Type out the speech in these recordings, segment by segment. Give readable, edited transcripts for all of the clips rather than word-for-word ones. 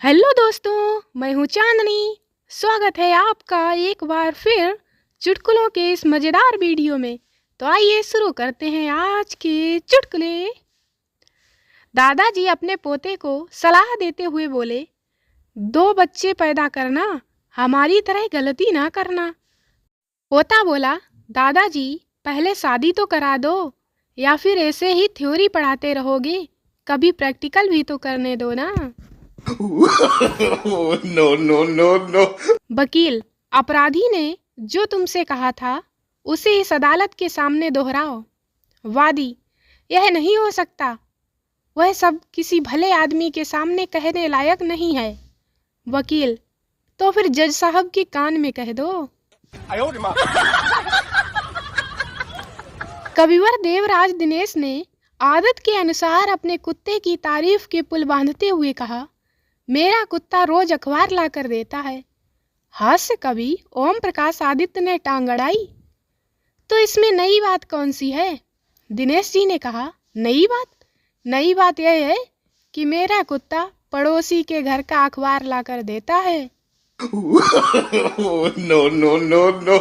Hello दोस्तों, मैं हूँ चांदनी। स्वागत है आपका एक बार फिर चुटकुलों के इस मज़ेदार वीडियो में। तो आइए शुरू करते हैं आज के चुटकुले। दादाजी अपने पोते को सलाह देते हुए बोले, 2 बच्चे पैदा करना, हमारी तरह गलती ना करना। पोता बोला, दादाजी पहले शादी तो करा दो, या फिर ऐसे ही थ्योरी पढ़ाते रहोगे, कभी प्रैक्टिकल भी तो करने दो ना। No, no, no, no. वकील, अपराधी ने जो तुमसे कहा था उसे इस अदालत के सामने दोहराओ। वादी, यह नहीं हो सकता, वह सब किसी भले आदमी के सामने कहने लायक नहीं है। वकील, तो फिर जज साहब के कान में कह दो। कविवर देवराज दिनेश ने आदत के अनुसार अपने कुत्ते की तारीफ के पुल बांधते हुए कहा, मेरा कुत्ता रोज अखबार ला कर देता है। हास्य कवि ओम प्रकाश आदित्य ने टांग अड़ाई, तो इसमें नई बात कौन सी है? दिनेश जी ने कहा, नई बात यह है कि मेरा कुत्ता पड़ोसी के घर का अखबार ला कर देता है। No, no, no, no.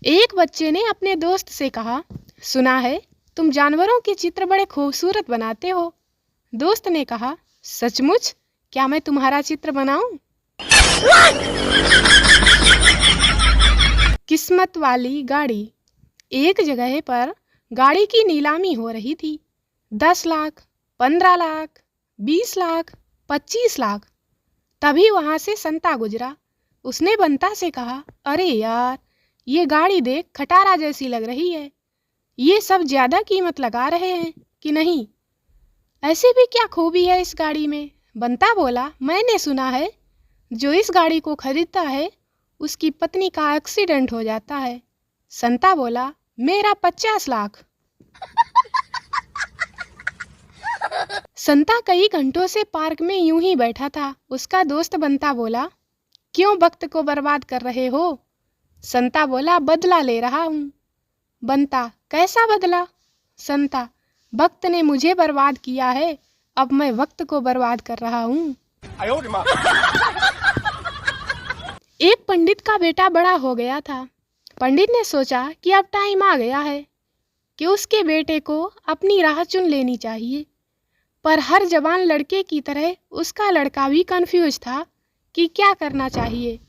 एक बच्चे ने अपने दोस्त से कहा, सुना है तुम जानवरों के चित्र बड़े खूबसूरत बनाते हो। दोस्त ने कहा, सचमुच? क्या मैं तुम्हारा चित्र बनाऊं? किस्मत वाली गाड़ी। एक जगह पर गाड़ी की नीलामी हो रही थी। 10 लाख, 15 लाख, 20 लाख, 25 लाख। तभी वहां से संता गुजरा। उसने बंता से कहा, अरे यार, ये गाड़ी देख, खटारा जैसी लग रही है। ये सब ज्यादा कीमत लगा रहे हैं कि नहीं? ऐसी भी क्या खूबी है इस गाड़ी में? बंता बोला, मैंने सुना है जो इस गाड़ी को खरीदता है उसकी पत्नी का एक्सीडेंट हो जाता है। संता बोला, मेरा 50 लाख। संता कई घंटों से पार्क में यूं ही बैठा था। उसका दोस्त बंता बोला, क्यों वक्त को बर्बाद कर रहे हो? संता बोला, बदला ले रहा हूँ। बंता, कैसा बदला? संता, वक्त ने मुझे बर्बाद किया है, अब मैं वक्त को बर्बाद कर रहा हूँ। एक पंडित का बेटा बड़ा हो गया था। पंडित ने सोचा कि अब टाइम आ गया है कि उसके बेटे को अपनी राह चुन लेनी चाहिए। पर हर जवान लड़के की तरह उसका लड़का भी कंफ्यूज था कि क्या करना चाहिए।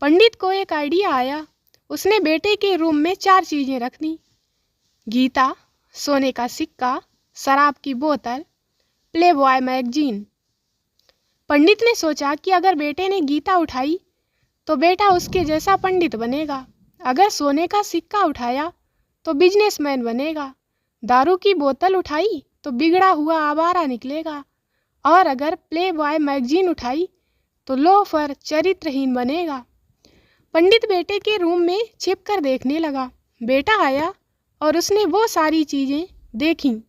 पंडित को एक आइडिया आया। उसने बेटे के रूम में 4 चीजें रख दी, गीता, सोने का सिक्का, शराब की बोतल, प्लेबॉय मैगजीन। पंडित ने सोचा कि अगर बेटे ने गीता उठाई तो बेटा उसके जैसा पंडित बनेगा, अगर सोने का सिक्का उठाया तो बिजनेसमैन बनेगा, दारू की बोतल उठाई तो बिगड़ा हुआ आवारा निकलेगा, और अगर प्ले बॉय मैगजीन उठाई तो लोफर चरित्रहीन बनेगा। पंडित बेटे के रूम में छिप कर देखने लगा। बेटा आया और उसने वो सारी चीजें देखीं।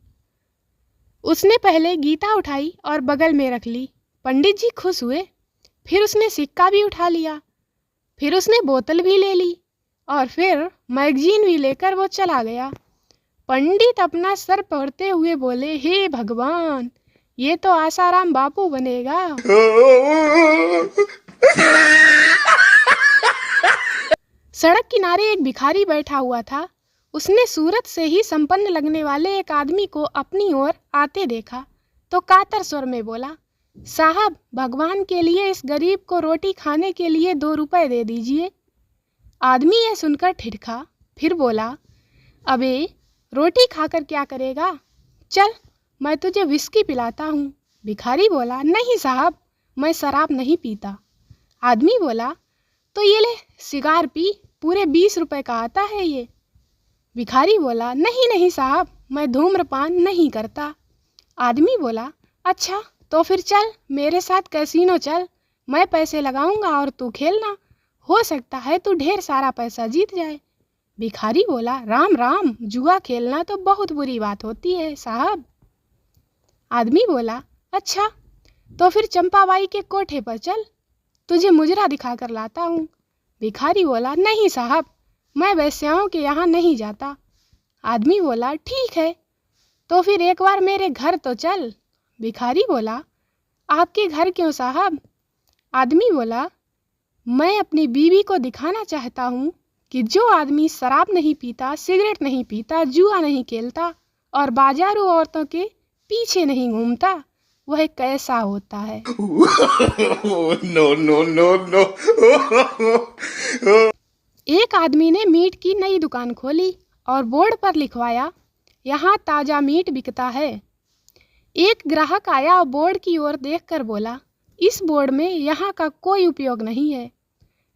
उसने पहले गीता उठाई और बगल में रख ली। पंडित जी खुश हुए। फिर उसने सिक्का भी उठा लिया, फिर उसने बोतल भी ले ली, और फिर मैगजीन भी लेकर वो चला गया। पंडित अपना सर पकड़ते हुए बोले, हे भगवान, ये तो आसाराम बापू बनेगा। सड़क किनारे एक भिखारी बैठा हुआ था। उसने सूरत से ही संपन्न लगने वाले एक आदमी को अपनी ओर आते देखा तो कातर स्वर में बोला, साहब, भगवान के लिए इस गरीब को रोटी खाने के लिए 2 रुपए दे दीजिए। आदमी यह सुनकर ठिठका, फिर बोला, अबे, रोटी खाकर क्या करेगा? चल, मैं तुझे विस्की पिलाता हूँ। भिखारी बोला, नहीं साहब, मैं शराब नहीं पीता। आदमी बोला, तो ये ले, सिगार पी, पूरे 20 रुपए का आता है ये। भिखारी बोला, नहीं नहीं साहब, मैं धूम्रपान नहीं करता। आदमी बोला, अच्छा, तो फिर चल मेरे साथ कैसीनो चल, मैं पैसे लगाऊंगा और तू खेलना, हो सकता है तू ढेर सारा पैसा जीत जाए। भिखारी बोला, राम राम, जुआ खेलना तो बहुत बुरी बात होती है साहब। आदमी बोला, अच्छा, तो फिर चंपाबाई के कोठे पर चल, तुझे मुजरा दिखा कर लाता हूँ। भिखारी बोला, नहीं साहब, मैं वैश्याओं के यहाँ नहीं जाता। आदमी बोला, ठीक है, तो फिर एक बार मेरे घर तो चल। भिखारी बोला, आपके घर क्यों साहब? आदमी बोला, मैं अपनी बीवी को दिखाना चाहता हूँ कि जो आदमी शराब नहीं पीता, सिगरेट नहीं पीता, जुआ नहीं खेलता और बाजारू औरतों के पीछे नहीं घूमता, वह कैसा होता है। No, no, no, no. एक आदमी ने मीट की नई दुकान खोली और बोर्ड पर लिखवाया, यहाँ ताज़ा मीट बिकता है। एक ग्राहक आया और बोर्ड की ओर देखकर बोला, इस बोर्ड में यहाँ का कोई उपयोग नहीं है।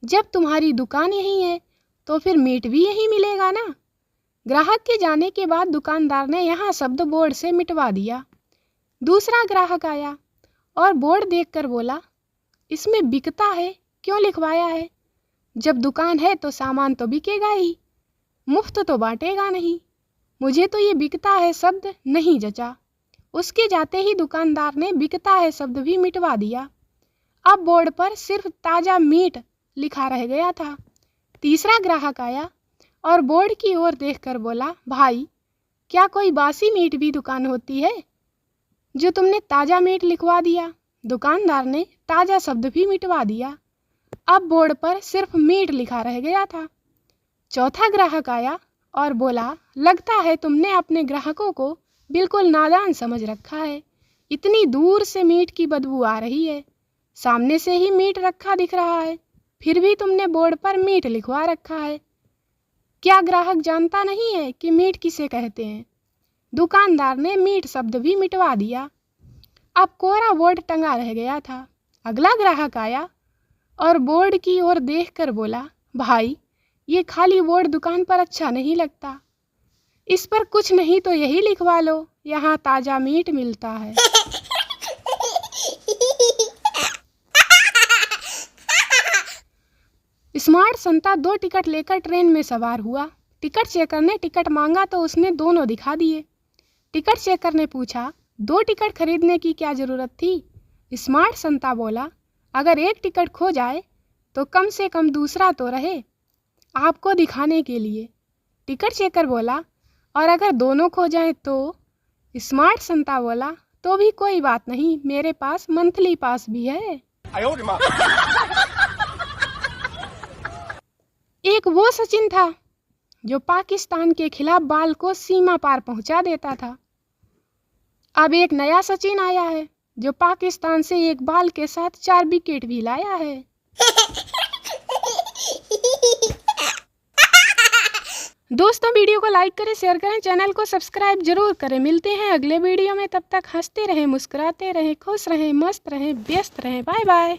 जब तुम्हारी दुकान यहीं है तो फिर मीट भी यहीं मिलेगा ना। ग्राहक के जाने के बाद दुकानदार ने यहाँ शब्द बोर्ड से मिटवा दिया। दूसरा ग्राहक आया और बोर्ड देखकर बोला, इसमें बिकता है क्यों लिखवाया है? जब दुकान है तो सामान तो बिकेगा ही, मुफ्त तो बांटेगा नहीं। मुझे तो ये बिकता है शब्द नहीं जचा। उसके जाते ही दुकानदार ने बिकता है शब्द भी मिटवा दिया। अब बोर्ड पर सिर्फ ताज़ा मीट लिखा रह गया था। तीसरा ग्राहक आया और बोर्ड की ओर देखकर बोला, भाई क्या कोई बासी मीट भी दुकान होती है जो तुमने ताज़ा मीट लिखवा दिया? दुकानदार ने ताज़ा शब्द भी मिटवा दिया। अब बोर्ड पर सिर्फ मीट लिखा रह गया था। चौथा ग्राहक आया और बोला, लगता है तुमने अपने ग्राहकों को बिल्कुल नादान समझ रखा है। इतनी दूर से मीट की बदबू आ रही है, सामने से ही मीट रखा दिख रहा है, फिर भी तुमने बोर्ड पर मीट लिखवा रखा है। क्या ग्राहक जानता नहीं है कि मीट किसे कहते हैं? दुकानदार ने मीट शब्द भी मिटवा दिया। अब कोरा बोर्ड टंगा रह गया था। अगला ग्राहक आया और बोर्ड की ओर देखकर बोला, भाई ये खाली बोर्ड दुकान पर अच्छा नहीं लगता, इस पर कुछ नहीं तो यही लिखवा लो, यहाँ ताज़ा मीट मिलता है। स्मार्ट संता 2 टिकट लेकर ट्रेन में सवार हुआ। टिकट चेकर ने टिकट मांगा तो उसने दोनों दिखा दिए। टिकट चेकर ने पूछा, 2 टिकट खरीदने की क्या ज़रूरत थी? स्मार्ट संता बोला, अगर एक टिकट खो जाए तो कम से कम दूसरा तो रहे, आपको दिखाने के लिए। टिकट चेकर बोला, और अगर दोनों खो जाएं तो? स्मार्ट संता बोला, तो भी कोई बात नहीं, मेरे पास मंथली पास भी है। एक वो सचिन था जो पाकिस्तान के खिलाफ बाल को सीमा पार पहुंचा देता था। अब एक नया सचिन आया है जो पाकिस्तान से एक बाल के साथ 4 विकेट भी लाया है। दोस्तों वीडियो को लाइक करें, शेयर करें, चैनल को सब्सक्राइब जरूर करें। मिलते हैं अगले वीडियो में, तब तक हंसते रहें, मुस्कुराते रहें, खुश रहें, मस्त रहें, व्यस्त रहें। Bye bye.